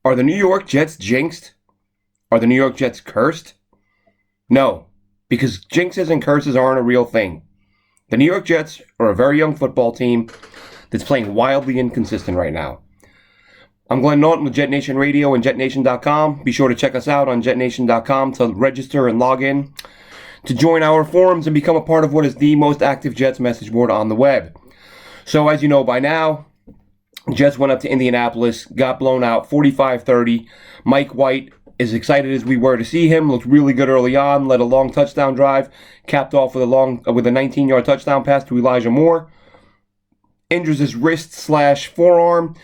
Are the New York Jets jinxed? Are the New York Jets cursed? No, because jinxes and curses aren't a real thing. The New York Jets are a very young football team that's playing wildly inconsistent right now. I'm Glenn Norton with Jet Nation Radio and JetNation.com. Be sure to check us out on JetNation.com to register and log in to join our forums and become a part of what is the most active Jets message board on the web. So as you know by now, Jets went up to Indianapolis, got blown out 45-30. Mike White, as excited as we were to see him, looked really good early on, led a long touchdown drive, capped off with a 19-yard touchdown pass to Elijah Moore. Injures his wrist/forearm,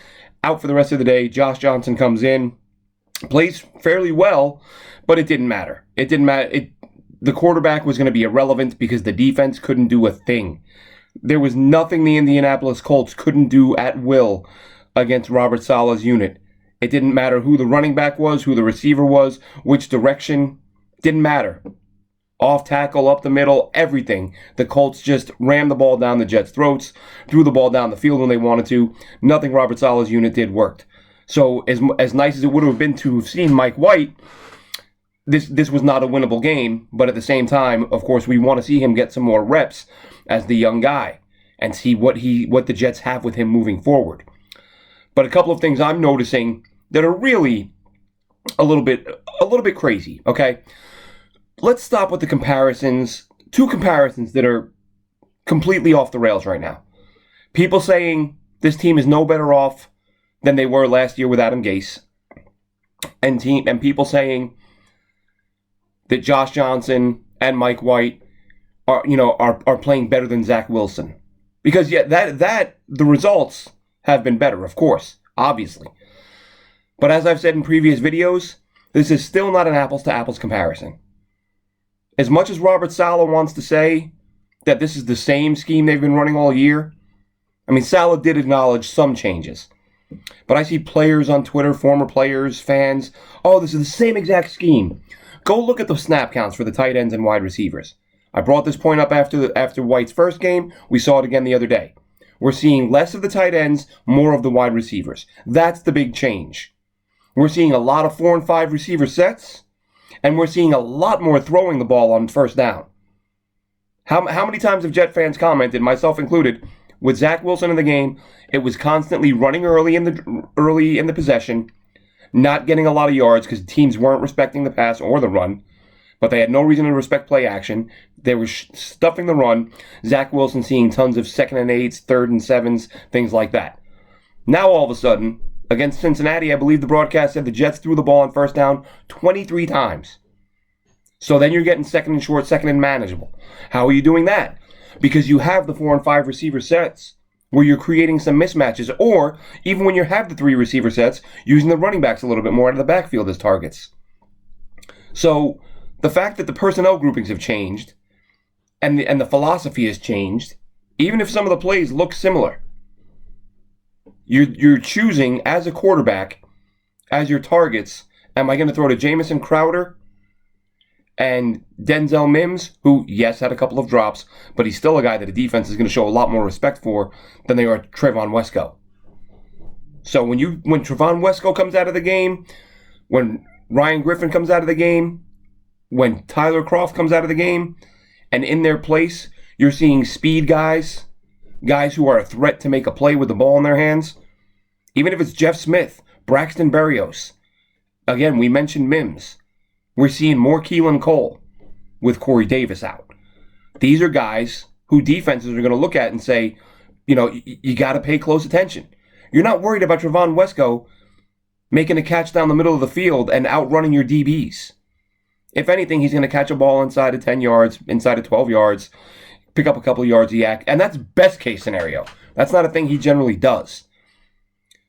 out for the rest of the day. Josh Johnson comes in, plays fairly well, but it didn't matter. It didn't matter. The quarterback was going to be irrelevant because the defense couldn't do a thing. There was nothing the Indianapolis Colts couldn't do at will against Robert Saleh's unit. It didn't matter who the running back was, who the receiver was, which direction. Didn't matter. Off tackle, up the middle, everything. The Colts just rammed the ball down the Jets' throats, threw the ball down the field when they wanted to. Nothing Robert Saleh's unit did worked. So as nice as it would have been to have seen Mike White, this was not a winnable game. But at the same time, of course, we want to see him get some more reps as the young guy and see what the Jets have with him moving forward. But a couple of things I'm noticing that are really a little bit crazy, okay? Let's stop with the comparisons. Two comparisons that are completely off the rails right now. People saying this team is no better off than they were last year with Adam Gase. And people saying that Josh Johnson and Mike White are playing better than Zach Wilson. Because that the results have been better, of course, obviously. But as I've said in previous videos, this is still not an apples-to-apples comparison. As much as Robert Saleh wants to say that this is the same scheme they've been running all year, I mean, Saleh did acknowledge some changes. But I see players on Twitter, former players, fans, this is the same exact scheme. Go look at the snap counts for the tight ends and wide receivers. I brought this point up after White's first game. We saw it again the other day. We're seeing less of the tight ends, more of the wide receivers. That's the big change. We're seeing a lot of 4 and 5 receiver sets, and we're seeing a lot more throwing the ball on first down. How many times have Jet fans commented, myself included, with Zach Wilson in the game, it was constantly running early in the possession, not getting a lot of yards because teams weren't respecting the pass or the run, but they had no reason to respect play action. They were stuffing the run. Zach Wilson seeing tons of 2nd and 8s, 3rd and 7s, things like that. Now all of a sudden, against Cincinnati, I believe the broadcast said the Jets threw the ball on first down 23 times. So then you're getting 2nd and short, 2nd and manageable. How are you doing that? Because you have the 4 and 5 receiver sets where you're creating some mismatches, or even when you have the 3 receiver sets, using the running backs a little bit more out of the backfield as targets. So the fact that the personnel groupings have changed and the philosophy has changed, even if some of the plays look similar, you're choosing as a quarterback, as your targets, am I going to throw to Jamison Crowder and Denzel Mims, who, yes, had a couple of drops, but he's still a guy that a defense is going to show a lot more respect for than they are Trevon Wesco. So when Trevon Wesco comes out of the game, when Ryan Griffin comes out of the game, when Tyler Kroft comes out of the game, and in their place, you're seeing speed guys who are a threat to make a play with the ball in their hands. Even if it's Jeff Smith, Braxton Berrios. Again, we mentioned Mims. We're seeing more Keelan Cole with Corey Davis out. These are guys who defenses are going to look at and say, you got to pay close attention. You're not worried about Trevon Wesco making a catch down the middle of the field and outrunning your DBs. If anything, he's going to catch a ball inside of 10 yards, inside of 12 yards, pick up a couple of yards, and that's best case scenario. That's not a thing he generally does.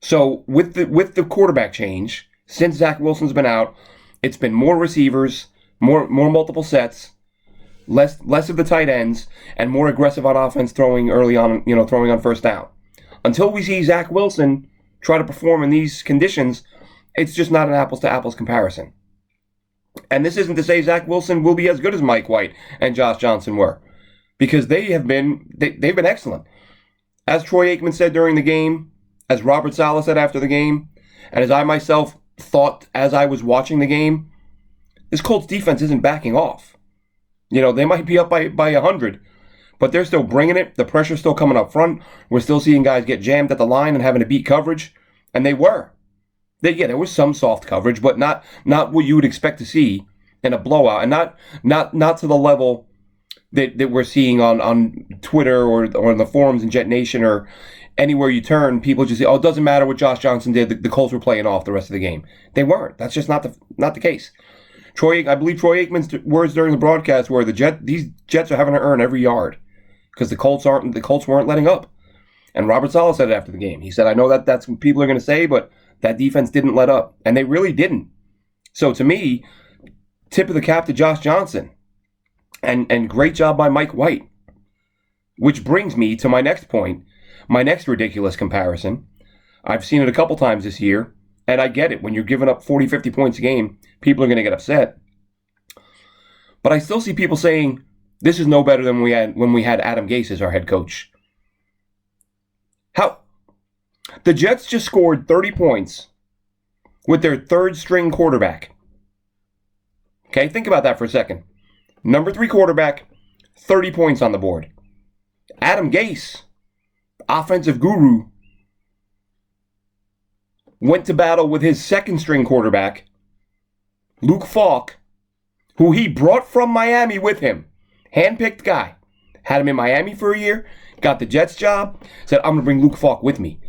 So with the quarterback change, since Zach Wilson's been out, it's been more receivers, more multiple sets, less of the tight ends, and more aggressive on offense throwing early on, throwing on first down. Until we see Zach Wilson try to perform in these conditions, it's just not an apples to apples comparison. And this isn't to say Zach Wilson will be as good as Mike White and Josh Johnson were, because they've been excellent. As Troy Aikman said during the game, as Robert Saleh said after the game, and as I myself thought as I was watching the game, this Colts defense isn't backing off. They might be up by 100, but they're still bringing it. The pressure's still coming up front. We're still seeing guys get jammed at the line and having to beat coverage, and they were. There was some soft coverage, but not what you would expect to see in a blowout, and not to the level that we're seeing on Twitter or on the forums in Jet Nation or anywhere you turn. People just say, "Oh, it doesn't matter what Josh Johnson did. The Colts were playing off the rest of the game." They weren't. That's just not the case. I believe Troy Aikman's words during the broadcast were these Jets are having to earn every yard because the Colts weren't letting up. And Robert Saleh said it after the game. He said, "I know that's what people are going to say, but that defense didn't let up," and they really didn't. So to me, tip of the cap to Josh Johnson, and great job by Mike White. Which brings me to my next point, my next ridiculous comparison. I've seen it a couple times this year, and I get it. When you're giving up 40, 50 points a game, people are going to get upset. But I still see people saying, this is no better than when we had Adam Gase as our head coach. How? The Jets just scored 30 points with their third string quarterback. Okay, think about that for a second. Number 3 quarterback, 30 points on the board. Adam Gase, offensive guru, went to battle with his second string quarterback, Luke Falk, who he brought from Miami with him. Handpicked guy. Had him in Miami for a year, got the Jets job, said, "I'm going to bring Luke Falk with me."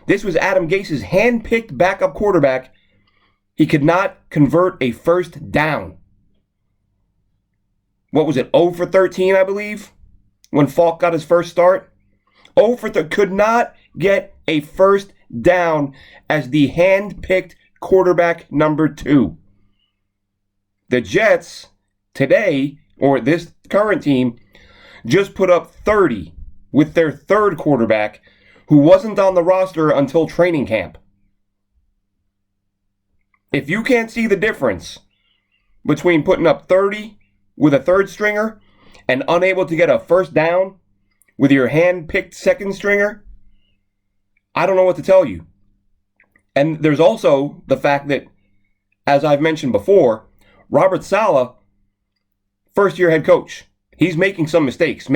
This was Adam Gase's handpicked backup quarterback. He could not convert a first down. What was it, 0 for 13, I believe, when Falk got his first start? 0 for 13, could not get a first down as the hand-picked quarterback number 2. The Jets today, or this current team, just put up 30 with their third quarterback, who wasn't on the roster until training camp. If you can't see the difference between putting up 30 with a third stringer and unable to get a first down with your hand-picked second stringer, I don't know what to tell you. And there's also the fact that, as I've mentioned before, Robert Saleh, first-year head coach, he's making some mistakes.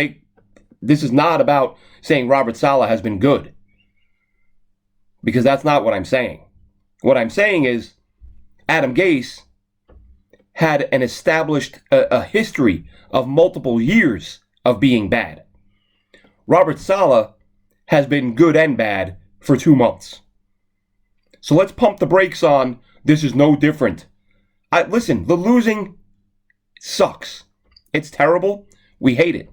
This is not about saying Robert Saleh has been good, because that's not what I'm saying. What I'm saying is Adam Gase had an established a history of multiple years of being bad. Robert Saleh has been good and bad for 2 months. So let's pump the brakes on this is no different. Listen, the losing sucks. It's terrible. We hate it.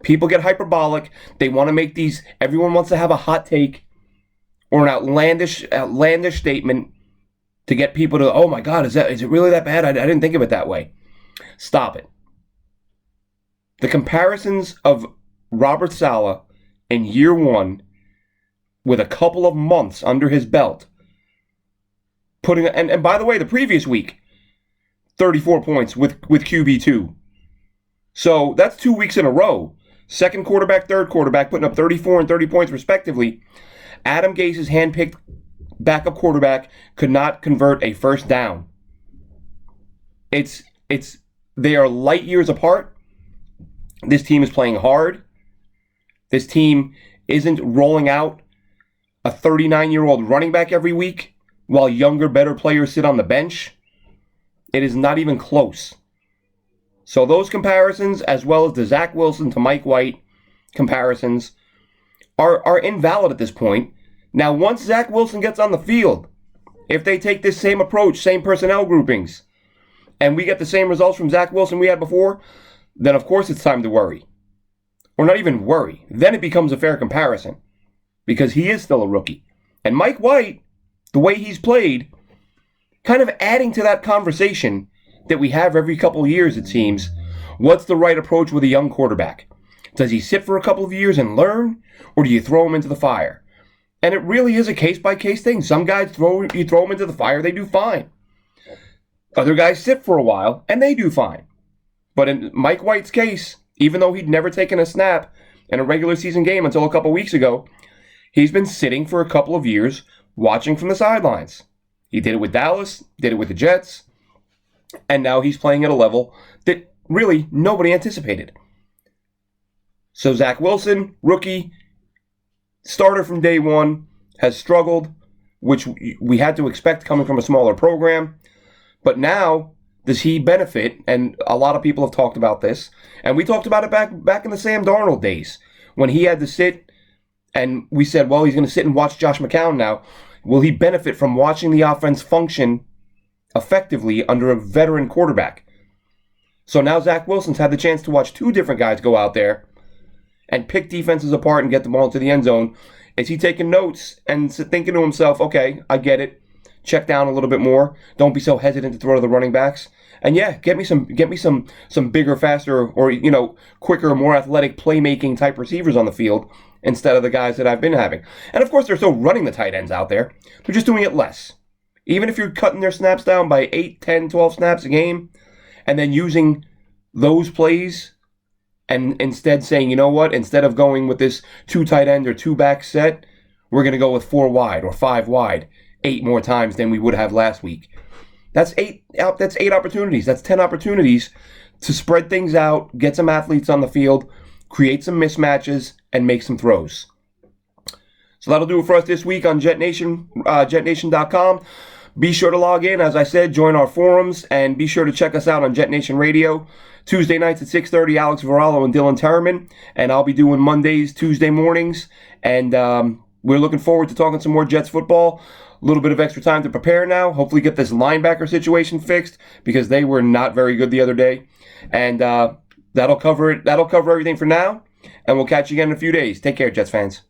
People get hyperbolic. They want to make these, everyone wants to have a hot take or an outlandish statement to get people to, oh my God, is it really that bad? I didn't think of it that way. Stop it. The comparisons of Robert Saleh in year 1 with a couple of months under his belt, and by the way, the previous week, 34 points with QB2. So that's 2 weeks in a row. Second quarterback, third quarterback, putting up 34 and 30 points respectively. Adam Gase's handpicked backup quarterback could not convert a first down. They are light years apart. This team is playing hard. This team isn't rolling out a 39-year-old running back every week while younger, better players sit on the bench. It is not even close. So those comparisons, as well as the Zach Wilson to Mike White comparisons, are invalid at this point. Now, once Zach Wilson gets on the field, if they take this same approach, same personnel groupings, and we get the same results from Zach Wilson we had before, then of course it's time to worry. Or not even worry. Then it becomes a fair comparison, because he is still a rookie. And Mike White, the way he's played, kind of adding to that conversation that we have every couple of years, it seems. What's the right approach with a young quarterback? Does he sit for a couple of years and learn, or do you throw him into the fire? And it really is a case-by-case thing. Some guys, you throw them into the fire, they do fine. Other guys sit for a while, and they do fine. But in Mike White's case, even though he'd never taken a snap in a regular season game until a couple weeks ago, he's been sitting for a couple of years watching from the sidelines. He did it with Dallas, did it with the Jets, and now he's playing at a level that really nobody anticipated. So Zach Wilson, rookie, starter from day one, has struggled, which we had to expect coming from a smaller program. But now, does he benefit? And a lot of people have talked about this. And we talked about it back in the Sam Darnold days, when he had to sit, and we said, well, he's going to sit and watch Josh McCown now. Will he benefit from watching the offense function effectively under a veteran quarterback? So now Zach Wilson's had the chance to watch two different guys go out there and pick defenses apart and get the ball into the end zone. Is he taking notes and thinking to himself, okay, I get it. Check down a little bit more. Don't be so hesitant to throw to the running backs. And yeah, get me some bigger, faster, or quicker, more athletic playmaking type receivers on the field instead of the guys that I've been having. And of course, they're still running the tight ends out there. They're just doing it less. Even if you're cutting their snaps down by 8, 10, 12 snaps a game, and then using those plays, and instead saying, you know what, instead of going with this 2 tight end or 2 back set, we're going to go with 4 wide or 5 wide 8 more times than we would have last week. That's 8 opportunities. That's 10 opportunities to spread things out, get some athletes on the field, create some mismatches, and make some throws. So that'll do it for us this week on Jet Nation, jetnation.com. Be sure to log in, as I said, join our forums, and be sure to check us out on Jet Nation Radio. Tuesday nights at 6:30, Alex Varallo and Dylan Terraman, and I'll be doing Mondays, Tuesday mornings, and we're looking forward to talking some more Jets football. A little bit of extra time to prepare now. Hopefully get this linebacker situation fixed, because they were not very good the other day. And that'll cover it. That'll cover everything for now, and we'll catch you again in a few days. Take care, Jets fans.